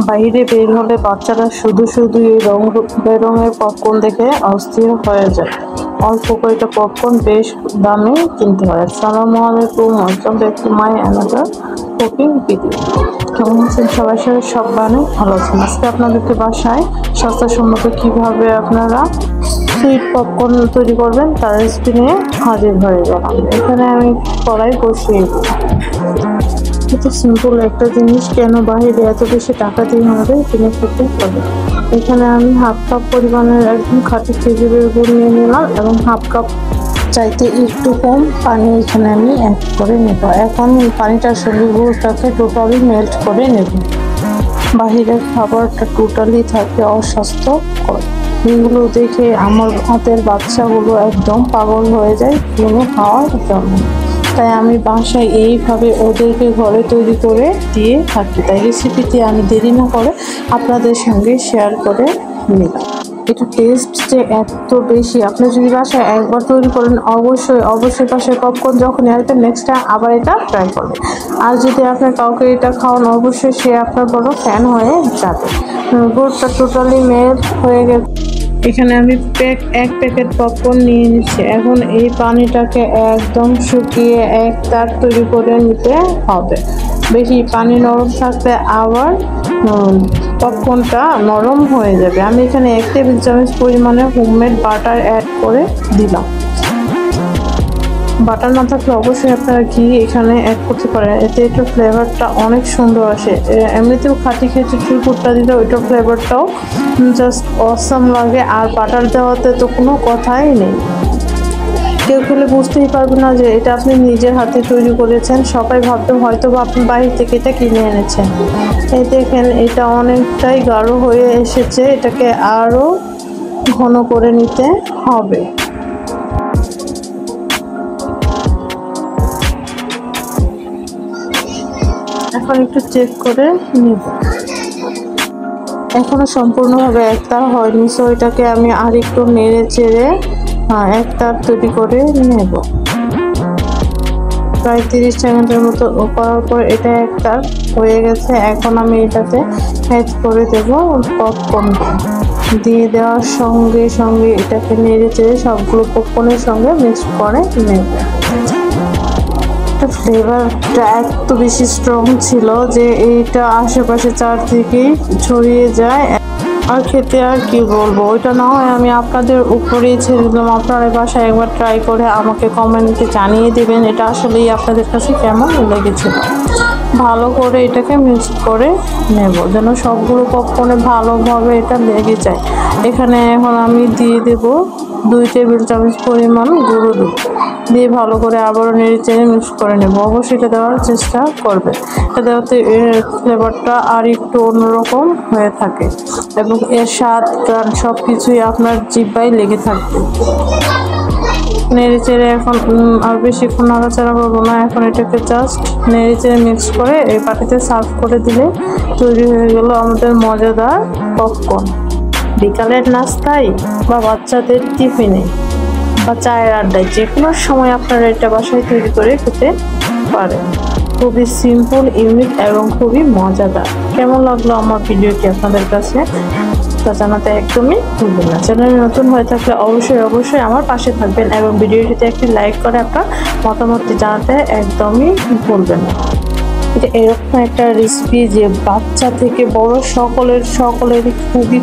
বাইরে বের হলে বাচ্চারা শুধু এই রং বেরঙের পপকর্ন দেখে অস্থির হয়ে যায়। অল্প কয়েকটা পপকর্ন বেশ দামে কিনতে হয়। আসসালামু আলাইকুম, welcome back to my another cooking video. কেমন আছেন সবাই? সব ভালো আছেন। আজকে আপনাদেরকে বাসায় স্বাস্থ্যসম্মত কিভাবে আপনারা সুইট পপকর্ন তৈরি করবেন তার রেসিপি নিয়ে হাজির হয়ে গেলাম। এখানে আমি কড়াই বসিয়ে এত সিম্পল একটা জিনিস কেন বাইরে এত বেশি টাকা দিয়ে আমাদের কিনে খেতে হবে। এখানে আমি হাফ কাপ পরিমাণের একদম খাঁটি খেজুরের গুড় নিয়ে নিলাম এবং হাফ কাপ চাইতে একটু কম পানি এখানে আমি অ্যাড করে নেব। এখন এই পানিটার সঙ্গে গুড়টাকে টোটালি মেল্ট করে নেব। বাহিরের খাবারটা টোটালি থাকে অস্বাস্থ্যকর। এগুলো দেখে আমার হাতের বাচ্চাগুলো একদম পাগল হয়ে যায় কিনে খাওয়ার জন্য। তাই আমি বাসায় এইভাবে ওদেরকে ঘরে তৈরি করে দিয়ে থাকি। তাই রেসিপিটি আমি দেরি না করে আপনাদের সঙ্গে শেয়ার করে নিলাম। এটা টেস্ট যে এত বেশি, আপনি যদি বাসায় একবার তৈরি করেন অবশ্যই বাসায় পপকর্ন যখন আসবে নেক্সট টাইম আবার এটা ট্রাই করবে। আর যদি আপনার কাউকে এটা খাওয়ান অবশ্যই সে আপনার বড় ফ্যান হয়ে যাবে। গুড়টা টোটালি মেল্ট হয়ে গেছে। এখানে আমি এক প্যাকেট পপকর্ন নিয়ে নিচ্ছি। এখন এই পানিটাকে একদম শুকিয়ে এক তার তৈরি করে নিতে হবে। বেশি পানি নরম থাকলে আবার পপকর্নটা নরম হয়ে যাবে। আমি এখানে 1 টেবিল চামচ পরিমাণে হোমমেড বাটার অ্যাড করে দিলাম। বাটার না থাকলে অবশ্যই আপনারা ঘি এখানে অ্যাড করতে পারেন, এতে একটু ফ্লেভারটা অনেক সুন্দর আসে। এমনিতেও খাঁটি খেজুর গুড়টা দিলে ওইটার ফ্লেভারটাও জাস্ট অসাম লাগে। আর বাটার দেওয়াতে তো কোনো কথাই নেই, কেউ খেলে বুঝতেই পারবে না যে এটা আপনি নিজের হাতে তৈরি করেছেন। সবাই ভাবতে হয়তো বা আপনি বাইরে থেকে এটা কিনে এনেছেন। এই দেখেন এটা অনেকটাই গাঢ় হয়ে এসেছে, এটাকে আরও ঘন করে নিতে হবে। এখন একটু চেক করে নিব। এখনো সম্পূর্ণভাবে একটা হয়নি, সো এটাকে আমি আর একটু নেড়ে চেড়ে একটা তৈরি করে নেব। প্রায় 30 সেকেন্ডের মতো করার পর এটা একটা হয়ে গেছে। এখন আমি এটাতে অ্যাড করে দেব পপকর্ন। দিয়ে দেওয়ার সঙ্গে এটাকে নেড়ে চেড়ে সবগুলো পপকর্নের সঙ্গে মিক্স করে নেব। ফ্লেভারটা এত বেশি স্ট্রং ছিল যে এইটা আশেপাশে চারদিকেই ছড়িয়ে যায়। আর খেতে আর কি বলবো, ওইটা না হয় আমি আপনাদের উপরেই ছেড়ে দিলাম। আপনারা বাসায় একবার ট্রাই করে আমাকে কমেন্টে জানিয়ে দেবেন এটা আসলেই আপনাদের কাছে কেমন লেগেছিল। ভালো করে এটাকে মিক্স করে নেব যেন সবগুলো পপকর্নে ভালোভাবে এটা লেগে যায়। এখানে এখন আমি দিয়ে দেব 2 টেবিল চামচ পরিমাণ গুঁড়ো দুধ দিয়ে ভালো করে আবারও নেড়ে চেড়ে মিক্স করে নেব। অবশ্যই এটা দেওয়ার চেষ্টা করবে, এটা দেওয়াতে ফ্লেভারটা আর একটু অন্যরকম হয়ে থাকে এবং এর স্বাদ গান সব কিছুই আপনার জিহ্বায় লেগে থাকবে। নেড়ে চেড়ে এখন আর বেশিক্ষণ নাড়াচাড়া করবো না। এখন এটাকে জাস্ট নেড়ে চেড়ে মিক্স করে এই বাটিতে সার্ভ করে দিলে তৈরি হয়ে গেল আমাদের মজাদার পপকর্ন। বিকালের নাস্তায় বা বাচ্চাদের টিফিনে বা চায়ের আড্ডায় যে কোনো সময় আপনারা এটা বাসায় তৈরি করে খেতে পারেন। খুবই সিম্পল, ইউনিক এবং খুবই মজাদার। কেমন লাগলো আমার ভিডিওটি আপনাদের কাছে তা জানাতে একদমই ভুলবেন না। চ্যানেলে নতুন হয়ে থাকলে অবশ্যই আমার পাশে থাকবেন এবং ভিডিওটিতে একটি লাইক করে আপনার মতামতটি জানাতে একদমই ভুলবেন না। এটা এরকম একটা রেসিপি যে বাচ্চা থেকে বড় সকলেরই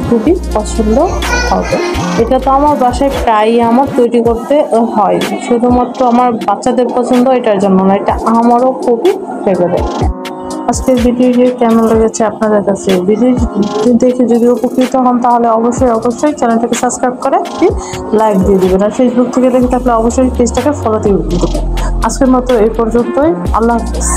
খুবই পছন্দ হবে। এটা তো আমার বাসায় প্রায়ই আমার তৈরি করতে হয়, শুধুমাত্র আমার বাচ্চাদের পছন্দ এটার জন্য না, এটা আমারও খুবই ফেভারিট। আজকের ভিডিওটি কেমন লেগেছে আপনাদের কাছে? ভিডিওটি দেখে যদি উপকৃত হন তাহলে অবশ্যই চ্যানেলটাকে সাবস্ক্রাইব করে লাইক দিয়ে দেবেন। আর ফেসবুক থেকে দেখে থাকলে অবশ্যই পেজটাকে ফলো দিয়ে দেবেন। আজকের মতো এই পর্যন্তই। আল্লাহ হাফেজ।